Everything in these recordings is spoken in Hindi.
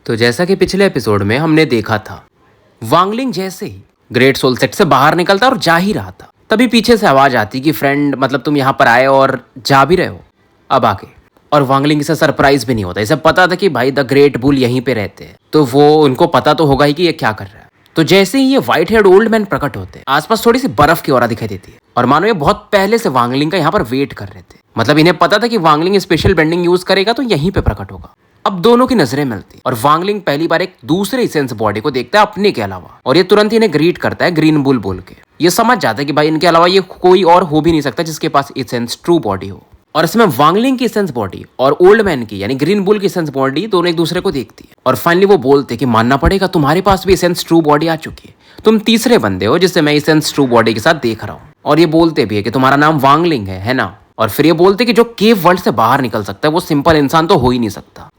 तो जैसा कि पिछले एपिसोड में हमने देखा था, वांगलिंग जैसे ही ग्रेट सोल सेट से बाहर निकलता और जा ही रहा था, तभी पीछे से आवाज आती कि फ्रेंड मतलब तुम यहाँ पर आए और जा भी रहे हो अब आके। और वांगलिंग इसे सरप्राइज भी नहीं होता, इसे पता था कि भाई द ग्रेट बुल यहीं पे रहते हैं, तो वो उनको पता तो होगा ही कि ये क्या कर रहा है। तो जैसे ही ये व्हाइट हेड ओल्ड मैन प्रकट होते हैं, आसपास थोड़ी सी बर्फ की औरा दिखाई देती है और मानो ये बहुत पहले से वांगलिंग का यहाँ पर वेट कर रहे थे। मतलब इन्हें पता था कि वांगलिंग स्पेशल बेंडिंग यूज करेगा तो यहीं पे प्रकट होगा। अब दोनों की नजरें मिलती और वांगलिंग पहली बार एक दूसरे इसेंस बॉडी को देखता है अपने के अलावा, और ये तुरंत इन्हें ग्रीट करता है ग्रीन बुल बोल के। ये समझ जाता है कि भाई इनके अलावा ये कोई और हो भी नहीं सकता जिसके पास इसेंस ट्रू बॉडी हो। और इसमें वांगलिंग की इसेंस बॉडी और ओल्ड मैन की यानी ग्रीन बुल की इसेंस बॉडी दोनों एक दूसरे को देखती है और फाइनली वो बोलते कि मानना पड़ेगा तुम्हारे पास भी इसेंस ट्रू बॉडी आ चुकी है, तुम तीसरे बंदे हो जिससे मैं इसेंस ट्रू बॉडी के साथ देख रहा हूँ। और ये बोलते भी है कि तुम्हारा नाम वांगलिंग है ना। और फिर ये बोलते कि जो केव वर्ल्ड से बाहर निकल सकता है वो सिंपल इंसान तो हो ही नहीं सकता।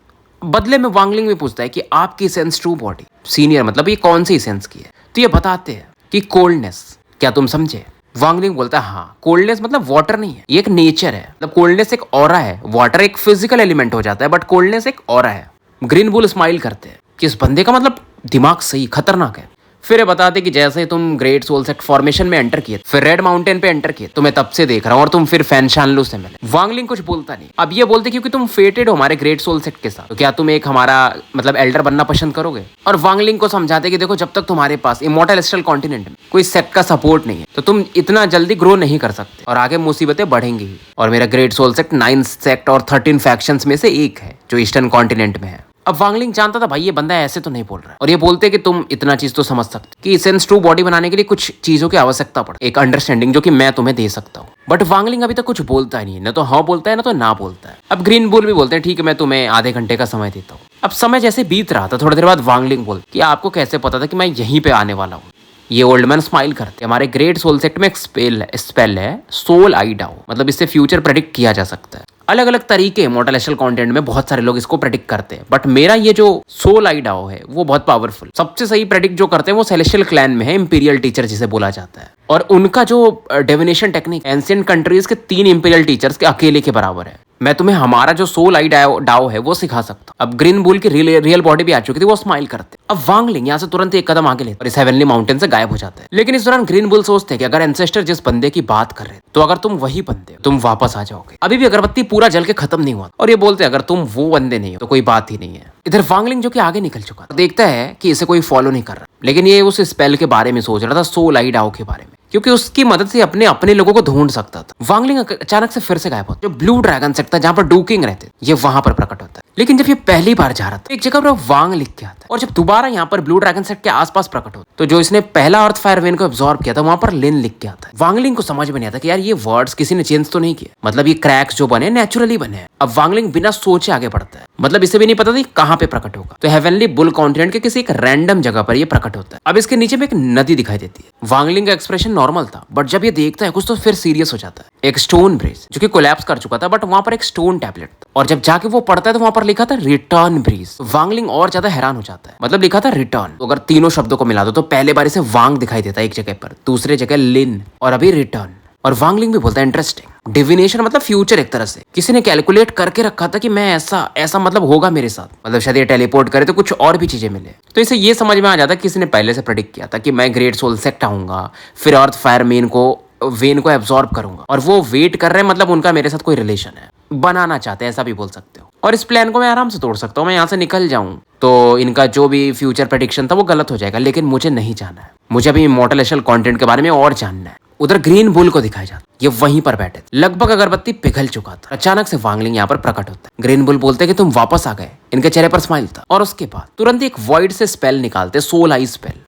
बदले में वांगलिंग भी पूछता है कि आपकी इसेंस ट्रू बॉडी सीनियर मतलब ये कौन सी इसेंस की है, तो ये बताते हैं कि कोल्डनेस, क्या तुम समझे। वांगलिंग बोलता है हाँ, कोल्डनेस मतलब वाटर नहीं है, ये एक नेचर है। मतलब कोल्डनेस एक ऑरा है, वाटर एक फिजिकल एलिमेंट हो जाता है बट कोल्डनेस एक ऑरा है। ग्रीन बुल स्माइल करते हैं कि इस बंदे का मतलब दिमाग सही खतरनाक है। फिर ये बताते कि जैसे तुम ग्रेट सोल सेट फॉर्मेशन में एंटर किए, फिर रेड माउंटेन पे एंटर किए, तुम्हें तब से देख रहा हूँ और तुम फिर फैन शानलू से मिले। वांगलिंग कुछ बोलता नहीं। अब ये बोलते क्योंकि तुम फेटेड हो हमारे ग्रेट सोल सेट के साथ, तो क्या तुम एक हमारा मतलब एल्डर बनना पसंद करोगे। और वांगलिंग को समझाते कि देखो जब तक तुम्हारे पास इमॉर्टल एस्ट्रल कॉन्टिनेंट में कोई सेट का सपोर्ट नहीं है तो तुम इतना जल्दी ग्रो नहीं कर सकते और आगे मुसीबतें बढ़ेंगी ही। और मेरा ग्रेट सोल सेट 9 सेक्ट और 13 फैक्शंस में से एक है जो ईस्टर्न कॉन्टिनेंट में है। अब वांगलिंग जानता था भाई ये बंदा ऐसे तो नहीं बोल रहा है, और ये बोलते कि तुम इतना चीज तो समझ सकते कि इसेंस ट्रू बॉडी बनाने के लिए कुछ चीजों की आवश्यकता पड़ती, एक अंडरस्टैंडिंग जो कि मैं तुम्हें दे सकता हूँ। बट वांगलिंग अभी तक कुछ बोलता ही नहीं, ना तो हाँ बोलता है ना तो ना बोलता है। अब ग्रीन बुल भी बोलते हैं ठीक है मैं तुम्हें आधे घंटे का समय देता हूँ। अब समय जैसे बीत रहा था, थोड़ी देर बाद वांगलिंग बोलते कि आपको कैसे पता था कि मैं यहीं पे आने वाला हूँ। ये ओल्ड मैन स्माइल करते हमारे ग्रेट सोल सेट में एक स्पेल है सोल आई डाओ, मतलब इससे फ्यूचर प्रेडिक्ट किया जा सकता है। अलग अलग तरीके इमॉर्टल एस्ट्रल कंटेंट में बहुत सारे लोग इसको प्रेडिक्ट करते हैं, बट मेरा ये जो सोल आई डाओ है वो बहुत पावरफुल। सबसे सही प्रेडिक्ट जो करते हैं वो सेलेस्टियल क्लैन में है, इंपीरियल टीचर जिसे बोला जाता है। और उनका जो डिविनेशन टेक्निक एंशिएंट कंट्रीज के 3 इंपीरियल टीचर्स के अकेले के बराबर है। मैं तुम्हें हमारा जो सोल आई डाओ है वो सिखा सकता हूँ। अब ग्रीन बुल की रियल बॉडी भी आ चुकी थी, वो स्माइल करते। अब वांगलिंग यहाँ से तुरंत एक कदम आगे लेते और इस हेवनली माउंटेन से गायब हो जाता है। लेकिन इस दौरान ग्रीन बुल सोचते हैं कि अगर एंसेस्टर जिस बंदे की बात कर रहे हैं तो अगर तुम वही बंदे हो तुम वापस आ जाओगे। अभी भी अगरबत्ती पूरा जल के खत्म नहीं हुआ और ये बोलते अगर तुम वो बंदे नहीं हो तो कोई बात ही नहीं है। इधर वांगलिंग जो कि आगे निकल चुका देखता है कि इसे कोई फॉलो नहीं कर रहा, लेकिन ये उस स्पेल के बारे में सोच रहा था, सोल आई डाओ के बारे में, क्योंकि उसकी मदद से अपने लोगों को ढूंढ सकता था। वांगलिंग अचानक से फिर से गायब होता है। जो ब्लू ड्रैगन सेट था जहां पर डूकिंग रहते ये वहां पर प्रकट होता है। लेकिन जब ये पहली बार जा रहा था एक जगह पर वांग लिख के आता है, और जब दोबारा यहाँ पर ब्लू ड्रैगन सेट के आसपास प्रकट होता तो जो इसने पहला अर्थ फायर वेन को एब्जॉर्ब किया था वहां पर लिन लिख के आता है। वांगलिंग को समझ में नहीं आता कि यार ये वर्ड्स किसी ने चेंज तो नहीं किए, मतलब ये क्रैक्स जो बने नेचुरली बने हैं। अब वांगलिंग बिना सोचे आगे बढ़ता है, मतलब इसे भी नहीं पता था कहाँ पे प्रकट होगा। तो हेवनली बुल कॉन्टिनेंट के किसी एक रैंडम जगह पर ये प्रकट होता है। अब इसके नीचे में एक नदी दिखाई देती है। वांगलिंग का एक्सप्रेशन नॉर्मल था, बट जब ये देखता है कुछ तो फिर सीरियस हो जाता है। एक स्टोन ब्रिज जो कि कोलैप्स कर चुका था, बट वहां पर एक स्टोन टैबलेट था, और जब जाके वो पढ़ता है तो वहां पर लिखा था रिटर्न ब्रीज। वांगलिंग और ज्यादा हैरान हो जाता है, मतलब लिखा था रिटर्न। तो अगर तीनों शब्दों को मिला दो तो पहले बार इसे वांग दिखाई देता है एक जगह पर, दूसरे जगह लिन, और अभी रिटर्न। और वांगलिंग भी बोलता है इंटरेस्टिंग, डिविनेशन मतलब फ्यूचर एक तरह से किसी ने कैलकुलेट करके रखा था कि मैं ऐसा मतलब होगा मेरे साथ, मतलब शायद ये टेलीपोर्ट करे तो कुछ और भी चीजें मिले। तो इसे ये समझ में आ जाता है किसी ने पहले से प्रेडिक्ट किया था कि मैं ग्रेट सोल सेक्ट आऊंगा, फिर अर्थ फायर वेन को एब्जॉर्ब करूंगा, और वो वेट कर रहे हैं, मतलब उनका मेरे साथ कोई रिलेशन है, बनाना चाहते हैं, ऐसा भी बोल सकते हो। और इस प्लान को मैं आराम से तोड़ सकता हूँ, मैं यहाँ से निकल जाऊं तो इनका जो भी फ्यूचर प्रेडिक्शन था वो गलत हो जाएगा। लेकिन मुझे नहीं जाना है, मुझे अभी इमॉर्टल एस्ट्रल कंटेंट के बारे में और जानना है। उधर ग्रीन बुल को दिखाया जाता, ये वहीं पर बैठे थे, लगभग अगरबत्ती पिघल चुका था। अचानक से वांगलिंग यहाँ पर प्रकट होता है। ग्रीन बुल बोलते कि तुम वापस आ गए, इनके चेहरे पर स्माइल था, और उसके बाद तुरंत एक वॉइड से स्पेल निकालते, सोल आई स्पेल।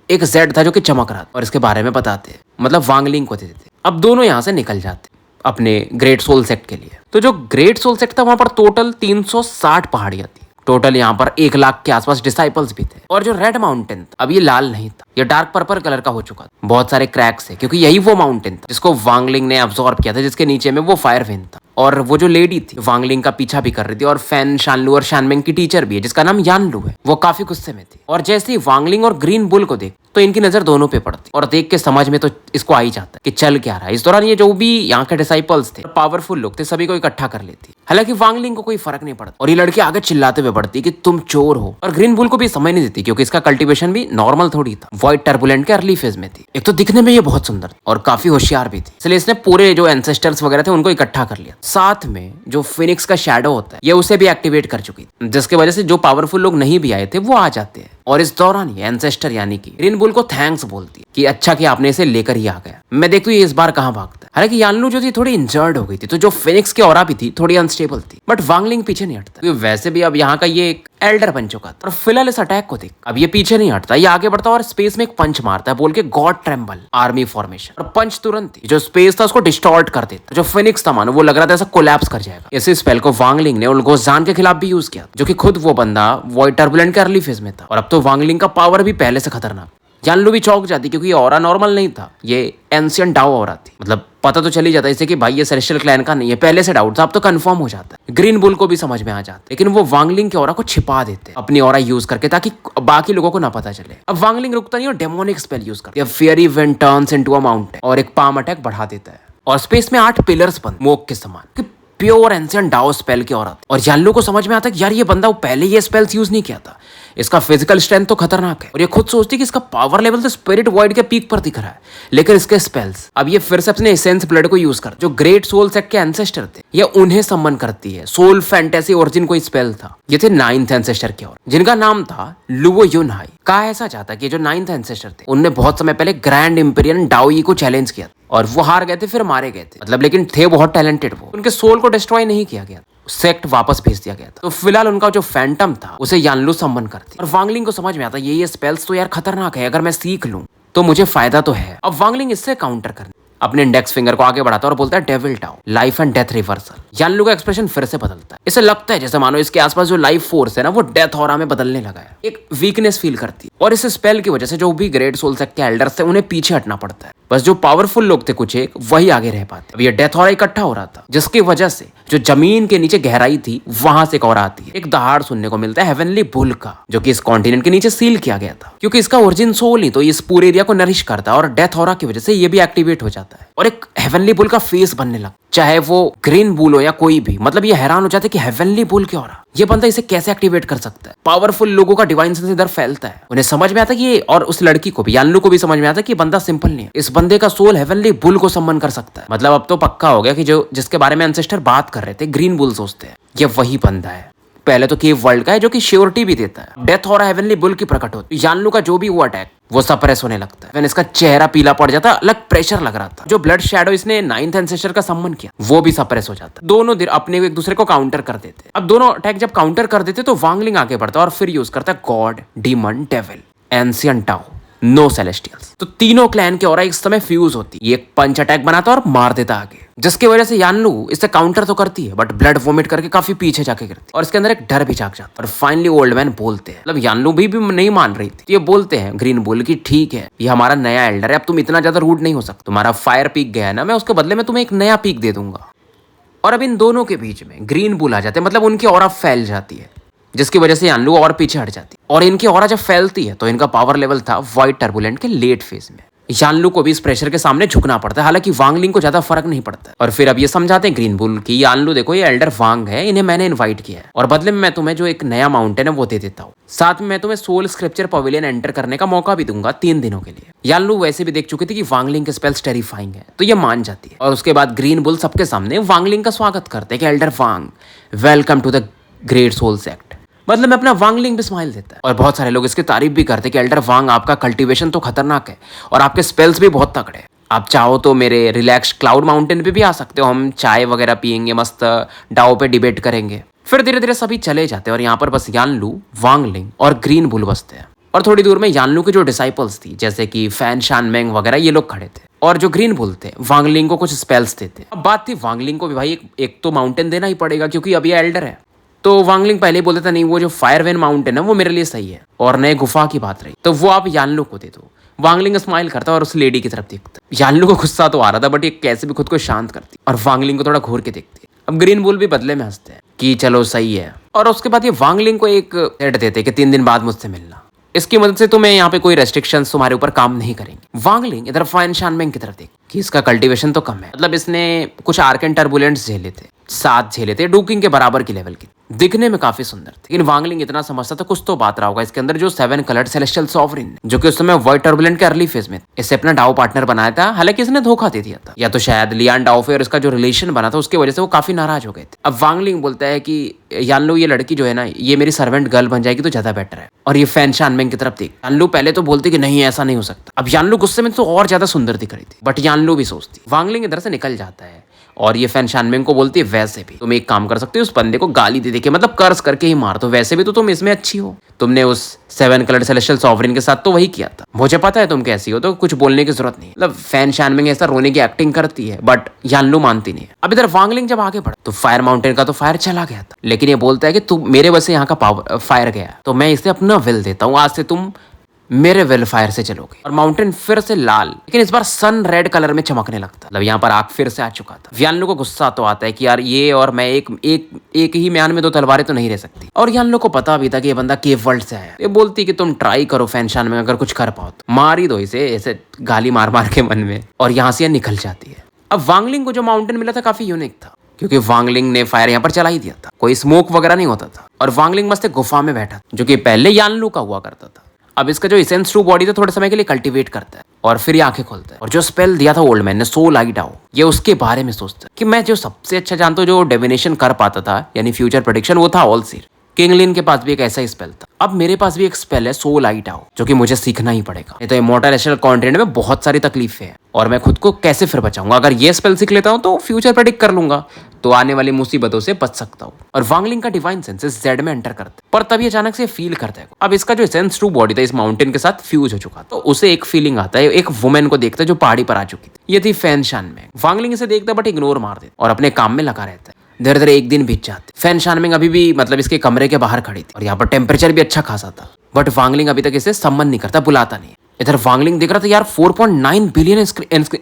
एक जेड था जो कि चमक रहा था, और इसके बारे में बताते मतलब वांगलिंग को दे देते। अब दोनों यहाँ से निकल जाते अपने ग्रेट सोल सेट के लिए। तो जो ग्रेट सोल सेट था वहां पर टोटल 360 पहाड़ियां थी। टोटल यहाँ पर 1 लाख के आसपास डिसाइपल्स भी थे। और जो रेड माउंटेन था अब ये लाल नहीं था, ये डार्क पर्पल कलर का हो चुका था। बहुत सारे क्रैक्स है क्योंकि यही वो माउंटेन था जिसको वांगलिंग ने अब्सॉर्ब किया था, जिसके नीचे में वो फायर वेन था। और वो जो लेडी थी वांगलिंग का पीछा भी कर रही थी और फैन शानलू और शानमेंग की टीचर भी है जिसका नाम यानलू है, वो काफी गुस्से में थी। और जैसे ही वांगलिंग और ग्रीन बुल को देख तो इनकी नजर दोनों पे पड़ती और देख के समझ में तो इसको आ ही जाता है कि चल क्या रहा है। इस दौरान ये जो भी यहाँ के डिसाइपल्स थे, पावरफुल लोग थे, सभी को इकट्ठा कर लेती। हालांकि वांगलिंग को कोई फर्क नहीं पड़ता और ये लड़की आगे चिल्लाते हुए बढ़ती कि तुम चोर हो। और ग्रीन बुल को भी समझ नहीं देती क्योंकि इसका कल्टीवेशन भी नॉर्मल थोड़ी था, वॉइड टर्बुलेंट के अर्ली फेज में थी। एक तो दिखने में ये बहुत सुंदर और काफी होशियार भी थी, इसलिए इसने पूरे जो एंसेस्टर्स वगैरह थे उनको इकट्ठा कर लिया। साथ में जो फिनिक्स का शैडो होता है ये उसे भी एक्टिवेट कर चुकी थी, जिसकी वजह से जो पावरफुल लोग नहीं भी आए थे वो आ जाते हैं। और इस दौरान ये एंसेस्टर यानी कि ग्रीन बुल को थैंक्स बोलती है कि अच्छा कि आपने इसे लेकर ही आ गया। मैं देखती हूँ ये इस बार कहाँ भागता है। हालांकि यानलू जो थी थोड़ी इंजर्ड हो गई थी, तो जो फिनिक्स की ऑरा भी थी थोड़ी अनस्टेबल थी, बट वांगलिंग पीछे नहीं हटता क्योंकि वैसे भी अब यहाँ का ये एक एल्डर बन चुका था। और फिलहाल इस अटैक को देख अब ये पीछे नहीं हटता, ये आगे बढ़ता और स्पेस में एक पंच मारता है बोल के गॉड ट्रेम्बल आर्मी फॉर्मेशन। और पंच तुरंत ही जो स्पेस था उसको डिस्टॉर्ट कर देता। जो फिनिक्स था मानो वो लग रहा था ऐसा कोलैप्स कर जाएगा। इसी स्पेल को वांगलिंग ने उल्गोजान के खिलाफ भी यूज किया, जो कि खुद वो बंदा वॉइड टर्बुलेंट के अर्ली फेज में था। और अब तो वांगलिंग का पावर भी पहले से खतरनाक। यानलू भी चौंक जाती क्योंकि ये ऑरा नॉर्मल नहीं था, ये एंशियंट डाओ ऑरा थी। मतलब पता तो चल ही जाता है इसे कि भाई ये सेलेस्टियल क्लैन का नहीं है, पहले से डाउट था, अब तो कंफर्म हो जाता है। ग्रीन बुल को भी समझ में आ जाता, लेकिन वो वांगलिंग के ऑरा को छिपा देते अपनी ऑरा यूज करके ताकि बाकी लोगों को ना पता चले। अब वांगलिंग रुकता नहीं और डेमोनिक स्पेल यूज करती है, fiery wind turns into a mountain और एक पाम अटैक बढ़ा देता है। और स्पेस में 8 पिलर्स बन मोक के समान प्योर एंशियंट डाओ स्पेल की औरत। और यानलू को समझ में आता है कि यार ये बंदा वो पहले ये स्पेल्स यूज नहीं किया था, इसका फिजिकल स्ट्रेंथ तो खतरनाक है। और ये खुद सोचती है कि इसका पावर लेवल तो स्पिरिट वॉइड के पीक पर दिख रहा है, लेकिन इसके स्पेल्स अब ये फिर से अपने एसेंस ब्लड को यूज कर, जो ग्रेट सोल सेट के एंसेस्टर थे ये उन्हें सम्मन करती है। सोल फैंटेसी ओरिजिन कोई स्पेल था, ये थे 9th एंसेस्टर की ओर, जिनका नाम था लुवो युनहाई। कहा ऐसा चाहता कि जो 9th एंसेस्टर थे उनने बहुत समय पहले ग्रैंड इंपीरियन डाओई को चैलेंज किया और वो हार गए थे, फिर मारे गए थे। मतलब लेकिन थे बहुत टैलेंटेड वो, उनके सोल को डिस्ट्रॉय नहीं किया गया, सेक्ट वापस भेज दिया गया था। तो फिलहाल उनका जो फैंटम था उसे यानलू सम्मन करती। और वांगलिंग को समझ में आता ये स्पेल्स तो यार खतरनाक है, अगर मैं सीख लूं तो मुझे फायदा तो है। अब वांगलिंग इससे काउंटर करने अपने इंडेक्स फिंगर को आगे बढ़ाता है और बोलता है डेविल टाओ, लाइफ एंड डेथ रिवर्सल। यानलू का एक्सप्रेशन फिर से बदलता है, इसे लगता है जैसे मानो इसके आसपास जो लाइफ फोर्स है ना वो डेथ ऑरा में बदलने लगा है। एक वीकनेस फील करती है और इस स्पेल की वजह से जो भी ग्रेट सोल सेट के एल्डर्स थे उन्हें पीछे हटना पड़ता है। बस जो पावरफुल लोग थे कुछ एक वही आगे रह पाते। अब ये डेथ ऑरा इकट्ठा हो रहा था, जिसकी वजह से जो जमीन के नीचे गहराई थी वहां से एक ऑरा आती है। एक दहाड़ सुनने को मिलता है हेवनली बुल का, जो कि इस कॉन्टिनेंट के नीचे सील किया गया था, क्योंकि इसका ओरिजिन सोल ही तो इस पूरे एरिया को नरिश करता है। और डेथ ऑरा की वजह से ये भी एक्टिवेट हो जाता है और एक हेवनली बुल का फेस बनने लगा, चाहे वो ग्रीन बुल हो या कोई भी। मतलब ये हैरान हो जाते कि हेवनली बुल क्या हो रहा, ये बंदा इसे कैसे एक्टिवेट कर सकता है। पावरफुल लोगों का डिवाइन सेंस इधर फैलता है, उन्हें समझ में आता कि ये, और उस लड़की को भी यानलू को भी समझ में आता कि बंदा सिंपल नहीं है, इस बंदे का सोल हेवनली बुल को सम्मन कर सकता है। मतलब अब तो पक्का हो गया कि जो जिसके बारे में एंसेस्टर बात कर रहे थे ग्रीन बुल सोचते हैं, ये वही बंदा है। पहले तो केव वर्ल्ड का है जो कि श्योरिटी भी देता है। डेथ और हेवनली बुल की प्रकट होती, यानलू का जो भी वो अटैक वो सप्रेस होने लगता है। इसका चेहरा पीला पड़ जाता, अलग प्रेशर लग रहा था। जो ब्लड शैडो इसने 9th एंसेस्टर का सम्मन किया वो भी सप्रेस हो जाता। दोनों अपने एक दूसरे को काउंटर कर देते। अब दोनों अटैक जब काउंटर कर देते तो वांगलिंग आगे बढ़ता और फिर यूज करता है god, demon, devil, ancient Tao, no celestials. तो तीनों क्लैन की ऑरा एक समय फ्यूज होती, ये एक पंच अटैक बनाता और मार देता आगे, जिसकी वजह से यानलू इससे काउंटर तो करती है बट ब्लड वोमिट करके काफी पीछे जाके गिरती और इसके अंदर एक डर भी जाग जाता। और फाइनली ओल्ड मैन बोलते हैं, मतलब यानलू भी नहीं मान रही थी, ये बोलते हैं ग्रीन बुल की ठीक है ये हमारा नया एल्डर है, अब तुम इतना ज्यादा रूड नहीं हो सकते, तुम्हारा फायर पीक गया है ना, मैं उसके बदले में तुम्हें एक नया पीक दे दूंगा। और अब इन दोनों के बीच में ग्रीन बुल आ जाते हैं, मतलब उनकी ऑरा फैल जाती है, जिसकी वजह से यानलू और पीछे हट जाती। और इनकी ऑरा जब फैलती है तो इनका पावर लेवल था वॉइड टर्बुलेंट के लेट फेज में। यानलू को भी इस प्रेशर के सामने झुकना पड़ता है, हालांकि वांगलिंग को ज्यादा फर्क नहीं पड़ता। और फिर अब ये समझाते हैं ग्रीन बुल की यानलू देखो ये एल्डर वांग है, इन्हें मैंने इनवाइट किया है और बदले में मैं तुम्हें जो एक नया माउंटेन है वो दे देता हूँ, साथ में मैं तुम्हें सोल स्क्रिप्चर पवेलियन एंटर करने का मौका भी दूंगा 3 दिनों के लिए। यानलू वैसे भी देख चुकी थी कि वांगलिंग के स्पेल्स टेरिफाइंग है, तो ये मान जाती है। और उसके बाद ग्रीन बुल सबके सामने वांगलिंग का स्वागत करते हैं कि elder Wang, welcome to the great soul sect. मतलब मैं अपना वांगलिंग भी स्माइल देता है और बहुत सारे लोग इसकी तारीफ भी करते हैं कि एल्डर वांग आपका कल्टीवेशन तो खतरनाक है और आपके स्पेल्स भी बहुत तगड़े। आप चाहो तो मेरे रिलैक्स क्लाउड माउंटेन पे भी आ सकते हो, हम चाय वगैरह पियेंगे, मस्त डाओ पे डिबेट करेंगे। फिर धीरे धीरे सभी चले जाते हैं और यहाँ पर बस यानलू, वांगलिंग और ग्रीन बुल बसते हैं। और थोड़ी दूर में यानलू के जो डिसाइपल्स थी जैसे कि फैन शानमेंग वगैरह ये लोग खड़े थे और जो ग्रीन बुल थे वांगलिंग को कुछ स्पेल्स देते। अब बात थी वांगलिंग को भी भाई एक तो माउंटेन देना ही पड़ेगा क्योंकि अब ये एल्डर है। तो वांगलिंग पहले ही बोलते था नहीं वो जो फायरवेन माउंटेन है वो मेरे लिए सही है और नए गुफा की बात रही तो वो आप यानलू को दे दो। वांगलिंग स्माइल करता और उस लेडी की तरफ देखता। यानलू को गुस्सा तो आ रहा था बट ये कैसे भी खुद को शांत करती और वांगलिंग को थोड़ा घूर के देखती है। अब ग्रीन बुल भी बदले में हंसते हैं कि चलो सही है, और उसके बाद ये वांगलिंग को एक सेट देते हैं कि 3 दिन बाद मुझसे मिलना। इसकी मदद से तुम्हें यहाँ पे कोई रेस्ट्रिक्शंस तुम्हारे ऊपर काम नहीं करेंगे। वांगलिंग इधर फाइन शानमेंग की तरफ देख कि इसका कल्टीवेशन तो कम है, मतलब इसने कुछ आर्क एंड टर्बुलेंट्स झेले थे, 7 झेले थे, डूकिंग के बराबर की लेवल की, दिखने में काफी सुंदर थे। लेकिन वांगलिंग इतना समझता था कुछ तो बात रहा होगा इसके अंदर जो 7 कलर्ड सेलेस्टियल सॉवरेन, जो कि उस समय वाइट टर्बुलेंट के अर्ली फेज में इससे अपना डाओ पार्टनर बनाया था, हालांकि इसने धोखा दे दिया था, या तो शायद लियान डाओफे और इसका जो रिलेशन बना था उसकी वजह से वो काफी नाराज हो गए थे। अब वांगलिंग बोलता है कि यानलू ये लड़की जो है ना, ये मेरी सर्वेंट गर्ल बन जाएगी तो ज्यादा बेटर है। और ये फैन शानमेंग की तरफ देख, यानलू पहले तो बोलती कि नहीं ऐसा नहीं हो सकता। अब यानलू गुस्से में तो और ज्यादा सुंदर दिख रही थी, बट यानलू भी सोचती। वांगलिंग इधर से निकल जाता है और ये फैन शानमेंग को बोलती है वैसे भी तुम एक काम कर सकते हो, उस बंदे को गाली दे के, मतलब कर्ज करके ही मार दो, वैसे भी तो तुम इसमें अच्छी हो, तुमने उस 7 कलर्ड सेलेस्टियल सॉवरेन के साथ तो वही किया था, मुझे पता है तुम कैसी हो, तो कुछ बोलने की जरूरत नहीं। मतलब फैन शानमेंग ऐसा रोने की एक्टिंग करती है, बट यानलू मानती नहीं है। अब इधर वांगलिंग जब आगे बढ़ा तो फायर माउंटेन का तो फायर चला गया था, लेकिन ये बोलता है कि तुम मेरे वजह से यहाँ का पावर फायर गया, तो मैं इसे अपना विल देता हूँ, आज से तुम मेरे वेल फायर से चलोगे। और माउंटेन फिर से लाल, लेकिन इस बार सन रेड कलर में चमकने लगता, मतलब यहाँ पर आग फिर से आ चुका था। यानलू को गुस्सा तो आता है कि यार ये और मैं एक ही म्यान में 2 तलवारें तो नहीं रह सकती। और यानलू को पता भी था कि ये बंदा केव वर्ल्ड से आया। ये बोलती कि तुम ट्राई करो फैनशान में, अगर कुछ कर पाओ तो मार ही दो इसे, ऐसे गाली मार मार के मन में, और यहाँ से निकल जाती है। अब वांगलिंग को जो माउंटेन मिला था काफी यूनिक था, क्योंकि वांगलिंग ने फायर यहाँ पर चला ही दिया था, कोई स्मोक वगैरह नहीं होता था, और वांगलिंग मस्त गुफा में बैठा, जो कि पहले यानलू का हुआ करता था। अब इसका जो इसेंस ट्रू बॉडी था थोड़े समय के लिए कल्टीवेट करता है और फिर ये आंखें खोलता है, और जो स्पेल दिया था ओल्ड मैन ने, सोल लाइट आओ, ये उसके बारे में सोचता है कि मैं जो सबसे अच्छा जानता हूँ जो डिविनेशन कर पाता था, यानी फ्यूचर प्रेडिक्शन, वो था ऑलसीर। किंगलिन के पास भी एक ऐसा ही स्पेल था, अब मेरे पास भी एक स्पेल है सोल लाइट आओ, जो कि मुझे सीखना ही पड़ेगा, नहीं तो इमॉर्टल एशल कॉन्टिनेंट में बहुत सारी तकलीफें हैं, और मैं खुद को कैसे फिर बचाऊंगा। अगर ये स्पेल सीख लेता हूँ तो फ्यूचर प्रेडिक्ट कर लूंगा, तो आने वाली मुसीबतों से बच सकता हूँ। और वांगलिंग का डिवाइन सेंसेस जेड में एंटर करता है, पर तभी अचानक से फील करता है, अब इसका जो एसेंस ट्रू बॉडी था इस माउंटेन के साथ फ्यूज हो चुका, तो उसे एक फीलिंग आता है, एक वुमेन को देखता है जो पहाड़ी पर आ चुकी थी, ये थी फैन शानमेंग। वांगलिंग इसे देखता है बट इग्नोर मार देता और अपने काम में लगा रहता है। धीरे धीरे एक दिन बीत जाते, फैन शानमेंग अभी भी मतलब इसके कमरे के बाहर खड़ी थी, और यहाँ पर टेम्परेचर भी अच्छा खासा था, बट वांगलिंग अभी तक इसे सम्मन नहीं करता, बुलाता नहीं। इधर वांगलिंग देख रहा था यार 4.9 बिलियन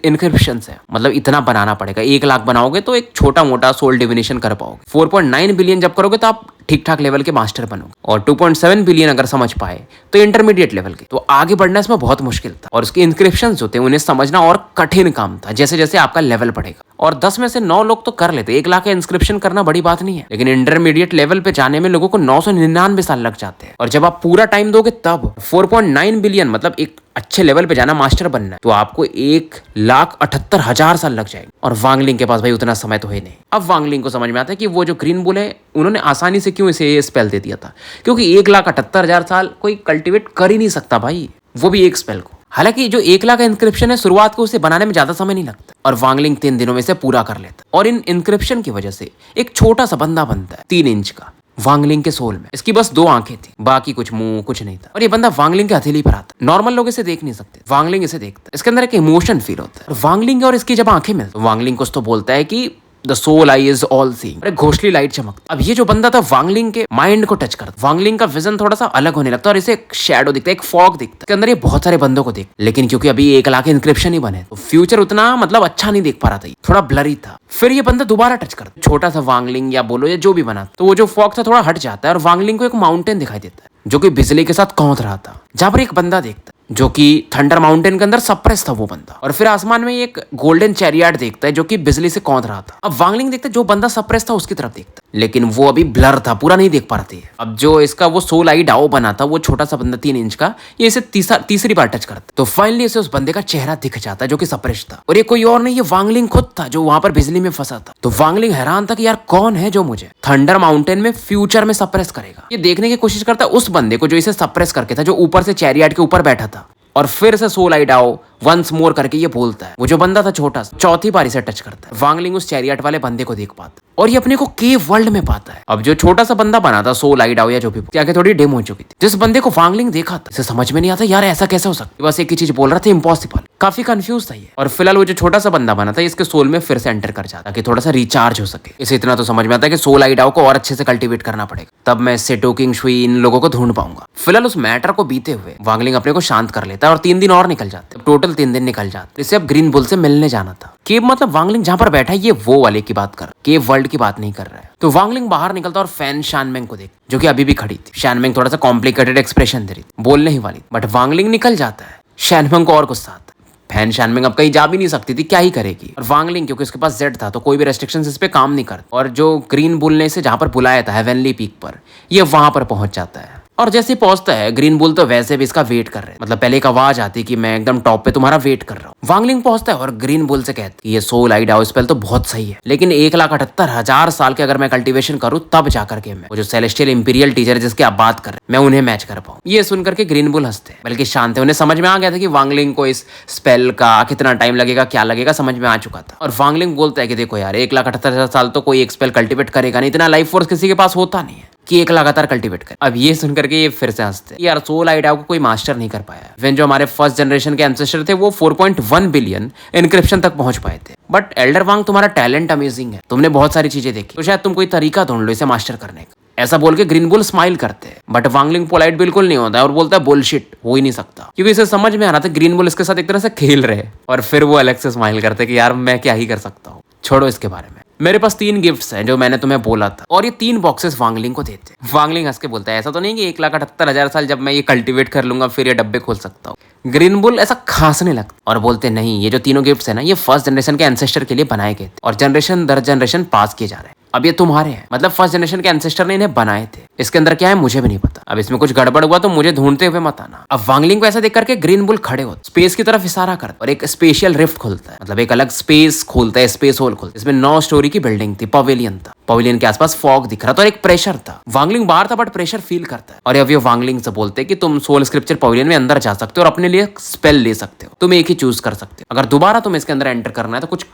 इंक्रिप्शन है, मतलब इतना बनाना पड़ेगा, 1 लाख बनाओगे तो एक छोटा मोटा सोल डिविनेशन कर पाओगे, 4.9 बिलियन जब करोगे तो आप ठीक ठाक लेवल के मास्टर बनोगे, और 2.7 बिलियन अगर समझ पाए तो इंटरमीडिएट लेवल के, तो आगे बढ़ना इसमें बहुत मुश्किल था, और उसके इंक्रिप्शन जो थे उन्हें समझना और कठिन काम था, जैसे जैसे आपका लेवल बढ़ेगा। और 10 में से 9 लोग तो कर लेते, 1 लाख का इंस्क्रिप्शन करना बड़ी बात नहीं है, लेकिन इंटरमीडिएट लेवल पे जाने में लोगों को 999 साल लग जाते हैं, और जब आप पूरा टाइम दोगे तब 4.9 बिलियन, मतलब एक अच्छे लेवल पे जाना, मास्टर बनना है, तो आपको 1,78,000 साल लग जाएंगे, और वांगलिंग के पास भाई उतना समय तो है नहीं। अब वांगलिंग को समझ में आता है कि वो जो ग्रीन बुल है उन्होंने आसानी से क्यों इसे ये स्पेल दे दिया था, क्योंकि 1,78,000 साल कोई कल्टीवेट कर ही नहीं सकता भाई, वो भी एक स्पेल को। हालांकि जो 1 लाख का इंक्रिप्शन है शुरुआत को उसे बनाने में ज्यादा समय नहीं लगता, और वांगलिंग 3 दिनों में से पूरा कर लेता, और इन इंक्रिप्शन की वजह से एक छोटा सा बंदा बनता है 3 इंच का वांगलिंग के सोल में। इसकी बस 2 आंखें थी, बाकी कुछ मुंह कुछ नहीं था, और ये बंदा वांगलिंग के हथेली पर आता। नॉर्मल लोग इसे देख नहीं सकते, वांगलिंग इसे देखता है, इसके अंदर एक इमोशन फील होता है, और वांगलिंग और इसकी जब आंखें मिलती, वांगलिंग कुछ तो बोलता है कि the soul I is all seeing, अरे घोषली लाइट चमकती। अब ये जो बंदा था वांगलिंग के माइंड को टच करता, वांगलिंग का विजन थोड़ा सा अलग होने लगता है, और इसे एक शैडो दिखता है, एक फॉग दिखता है, इसके अंदर ये बहुत सारे बंदों को देख, लेकिन क्योंकि अभी 1 लाख इंक्रिप्शन ही बने तो फ्यूचर उतना मतलब अच्छा नहीं देख पा रहा था, थोड़ा ब्लरी था। फिर ये बंदा दोबारा टच करता, छोटा सा वांगलिंग या बोलो या जो भी बना, तो वो जो फॉग था थोड़ा हट जाता है, और वांगलिंग को एक माउंटेन दिखाई देता है जो कि बिजली के साथ कौंध रहा था, जहां पर एक बंदा देखता है जो कि थंडर माउंटेन के अंदर सप्रेस था वो बंदा, और फिर आसमान में एक गोल्डन चैरियट देखता है जो कि बिजली से कौंध रहा था। अब वांगलिंग देखता है जो बंदा सप्रेस था उसकी तरफ देखता, लेकिन वो अभी ब्लर था, पूरा नहीं देख पा रहे थे। अब जो इसका वो सोल आई डाओ बना था, वो छोटा सा बंदा 3 इंच का, ये इसे तीसरी बार टच करता, तो फाइनली इसे उस बंदे का चेहरा दिख जाता है जो कि सप्रेस था, और ये कोई और नहीं, ये वांगलिंग खुद था जो वहां पर बिजली में फंसा था। तो वांगलिंग हैरान था कि यार कौन है जो मुझे थंडर माउंटेन में फ्यूचर में सप्रेस करेगा। ये देखने की कोशिश करता है उस बंदे को जो इसे सप्रेस करके था, जो ऊपर से चैरियट के ऊपर बैठा था, और फिर से soul I Dao once more करके ये बोलता है। वो जो बंदा था छोटा सा, चौथी बार इसे टच करता है। वांगलिंग उस चैरियट वाले बंदे को देख पाता है, और ये अपने को केव वर्ल्ड में पाता है। अब जो छोटा सा बंदा बना था सोल आई डाओ या जो भी, क्या थोड़ी डिम हो चुकी थी, जिस बंदे को वांगलिंग देखा था, इसे समझ में नहीं आता यार ऐसा कैसे हो सकता, बस एक ही चीज बोल रहा था, इम्पॉसिबल। काफी कंफ्यूज था ये, और फिलहाल वो जो छोटा सा बंदा बना था इसके सोल में फिर से एंटर कर जाता कि थोड़ा सा रिचार्ज हो सके। इसे इतना तो समझ में आता है कि सोल आई डाओ को और अच्छे से कल्टीवेट करना पड़ेगा, तब मैं सेटो किंग शुई इन लोगों को ढूंढ पाऊंगा। फिलहाल उस मैटर को बीते हुए वांगलिंग अपने को शांत कर लेता है, और 3 दिन और निकल जाते हैं। टोटल टोटल 3 दिन निकल जाते। इसे अब ग्रीन बुल से मिलने जाना था। केव मतलब वांगलिंग जहाँ पर बैठा है ये वो वाले की बात कर, केव वर्ल्ड की बात नहीं कर रहा है। तो वांगलिंग बाहर निकलता और फैन शानमेंग को देख, जो कि अभी भी खड़ी थी। शानमेंग थोड़ा सा कॉम्प्लिकेटेड एक्सप्रेशन दे रही थी, बोलने ही वाली, बट वांगलिंग निकल जाता है। शानमेंग को और गुस्सा आता है। फैन शानमेंग अब कहीं जा भी नहीं सकती थी, क्या ही करेगी। और वांगलिंग क्योंकि उसके पास जेड था तो कोई भी रेस्ट्रिक्शंस इस पे काम नहीं करता। और जो ग्रीन बुल ने इसे जहां पर बुलाया था हेवनली पीक पर, ये वहां पर पहुंच जाता है। और जैसे ही पहुंचता है ग्रीन बुल तो वैसे भी इसका वेट कर रहे हैं। मतलब पहले एक आवाज आती कि मैं एकदम टॉप पे तुम्हारा वेट कर रहा हूँ। वांगलिंग पहुंचता है और ग्रीन बुल से कहता है ये सोल आइडाओ स्पेल तो बहुत सही है, लेकिन 1,78,000 साल के अगर मैं कल्टीवेशन करूँ तब जाकर के मैं वो जो सेलेस्टियल इंपीरियल टीचर जिसकी आप बात कर रहे हैं मैं उन्हें मैच कर पाऊँ। ये सुनकर के ग्रीन बुल हंसते हैं, बल्कि शांत है। उन्हें समझ में आ गया था कि वांगलिंग को इस स्पेल का कितना टाइम लगेगा, क्या लगेगा, समझ में आ चुका था। और वांगलिंग बोलता है कि देखो यार 1,78,000 साल तो कोई एक स्पेल कल्टीवेट करेगा नहीं, इतना लाइफ फोर्स किसी के पास होता नहीं है कि एक लगातार कल्टीवेट करे। अब ये सुनकर के ये फिर से हंसते यार सोल आइडाओ को कोई मास्टर नहीं कर पाया। वेन जो हमारे फर्स्ट जनरेशन के एंसेस्टर थे वो 4.1 बिलियन इनक्रिप्शन तक पहुंच पाए थे। बट एल्डर वांग तुम्हारा टैलेंट अमेजिंग है, तुमने बहुत सारी चीजें देखी, तो शायद तुम कोई तरीका ढूंढ लो इसे मास्टर करने का। ऐसा बोल के ग्रीन बुल स्माइल करते हैं, बट वांगलिंग पोलाइट बिल्कुल नहीं होता है और बोलता है बुलशिट, हो ही नहीं सकता। क्योंकि इसे समझ में आ रहा था ग्रीन बुल इसके साथ एक तरह से खेल रहे। और फिर वो अलग से स्माइल करते कि यार मैं क्या ही कर सकता हूँ, छोड़ो इसके बारे में। मेरे पास 3 गिफ्ट्स हैं जो मैंने तुम्हें बोला था, और ये 3 बॉक्सेस वांगलिंग को देते हैं। वांगलिंग हंस के बोलता है ऐसा तो नहीं कि 1,78,000 साल जब मैं ये कल्टीवेट कर लूंगा फिर ये डब्बे खोल सकता हूँ। ग्रीन बुल ऐसा खांसने लगता और बोलते नहीं, ये जो तीनों गिफ्ट्स है ना ये फर्स्ट जनरेशन के एंसेस्टर के लिए बनाए गए थे और जनरेशन दर जनरेशन पास किए जा रहे हैं। अब ये तुम्हारे हैं, मतलब फर्स्ट जनरेशन के एंसेस्टर ने इन्हें बनाए थे। इसके अंदर क्या है मुझे भी नहीं पता, अब इसमें कुछ गड़बड़ हुआ तो मुझे ढूंढते हुए मत आना। अब वांगलिंग को ऐसा देख करके ग्रीन बुल खड़े होते, स्पेस की तरफ इशारा करते और एक स्पेशल रिफ्ट खुलता है, मतलब एक अलग स्पेस खोलता है, स्पेस होल खोलता है। इसमें 9 स्टोरी की बिल्डिंग थी, पवेलियन था। पवेलियन के आसपास फॉग दिख रहा था और एक प्रेशर था। वांगलिंग बाहर था बट प्रेशर फील करता है। और अब ये वांगलिंग से बोलते हैं कि तुम सोल स्क्रिप्चर पवेलियन में अंदर जा सकते हो और अपने लिए स्पेल ले सकते हो, तुम एक ही चूज कर सकते हो। अगर दोबारा तुम इसके अंदर एंटर करना है तो कुछ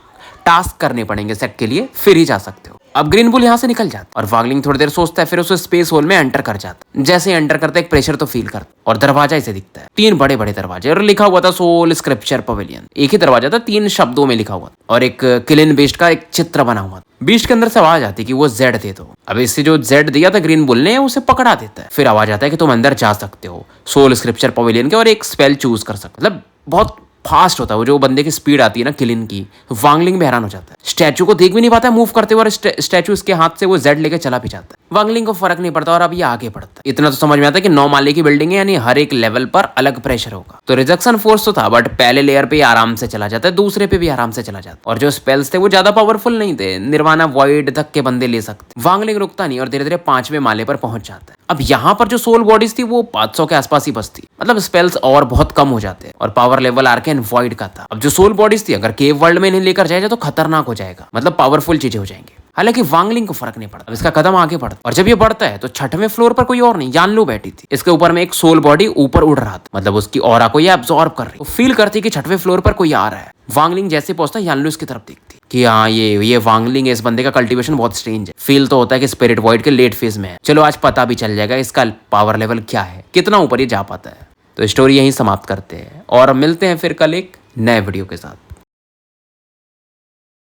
टास्क करने पड़ेंगे सेट के लिए, फिर ही जा सकते हो। अब ग्रीन बुल यहाँ से निकल जाता और वांगलिंग थोड़ी देर सोचता है, फिर उसे स्पेस होल में एंटर कर जाता। जैसे एंटर करता है एक प्रेशर तो फील करता और दरवाजा इसे दिखता है, 3 बड़े बड़े दरवाजे और लिखा हुआ था सोल स्क्रिप्चर पवेलियन। एक ही दरवाजा था, 3 शब्दों में लिखा हुआ और एक किलिन बीस्ट का एक चित्र बना हुआ। बीस्ट के अंदर से आवाज आती कि वो जेड दे दो। अब इससे जो जेड दिया था ग्रीन बुल ने उसे पकड़ा देता है। फिर आवाज आता है कि तुम अंदर जा सकते हो सोल स्क्रिप्चर पवेलियन के और एक स्पेल चूज कर सकते। मतलब बहुत फास्ट होता है वो, जो बंदे की स्पीड आती है ना किलिन की। वांगलिंग भी हैरान हो जाता है, स्टैचू को देख भी नहीं पाता है मूव करते हुए और स्टैचू इसके हाथ से वो जेड लेके चला भी जाता है। वांगलिंग को फर्क नहीं पड़ता और अब ये आगे बढ़ता है। इतना तो समझ में आता है कि 9 माले की बिल्डिंग है, यानी हर एक लेवल पर अलग प्रेशर होगा। तो रिजेक्शन फोर्स तो था बट पहले लेयर पे आराम से चला जाता है, दूसरे पे भी आराम से चला जाता है। और जो स्पेल्स थे वो ज्यादा पावरफुल नहीं थे, निर्वाणा वॉइड तक के बंदे ले सकते। वांगलिंग रुकता नहीं और धीरे धीरे 5वें माले पर पहुंच जाता है। अब यहाँ पर जो सोल बॉडीज थी वो 500 के आसपास ही बसती, मतलब स्पेल्स और बहुत कम हो जाते हैं और पावर लेवल आर्केन वॉइड का था। अब जो सोल बॉडीज थी अगर केव वर्ल्ड में इन्हें लेकर जाएगा तो खतरनाक हो जाएगा, मतलब पावरफुल चीजें हो जाएंगी। हालांकि वांगलिंग को फर्क नहीं पड़ता, अब इसका कदम आगे बढ़ता और जब ये बढ़ता है तो 6वें फ्लोर पर कोई और नहीं यानलू बैठी थी। इसके ऊपर में एक सोल बॉडी ऊपर उड़ रहा था, मतलब उसकी ऑरा को ये अब्सॉर्ब कर रही। वो फील करती कि 6वें फ्लोर पर कोई आ रहा है। वांगलिंग जैसे पहुंचता यानलू इसकी तरफ देखती कि हाँ ये वांगलिंग है, इस बंदे का कल्टीवेशन बहुत स्ट्रेंज है। फील तो होता है कि स्पिरिट वॉइड के लेट फेज में है। चलो आज पता भी चल जाएगा इसका पावर लेवल क्या है, कितना ऊपर ये जा पाता है। तो स्टोरी यहीं समाप्त करते हैं और मिलते हैं फिर कल एक नए वीडियो के साथ।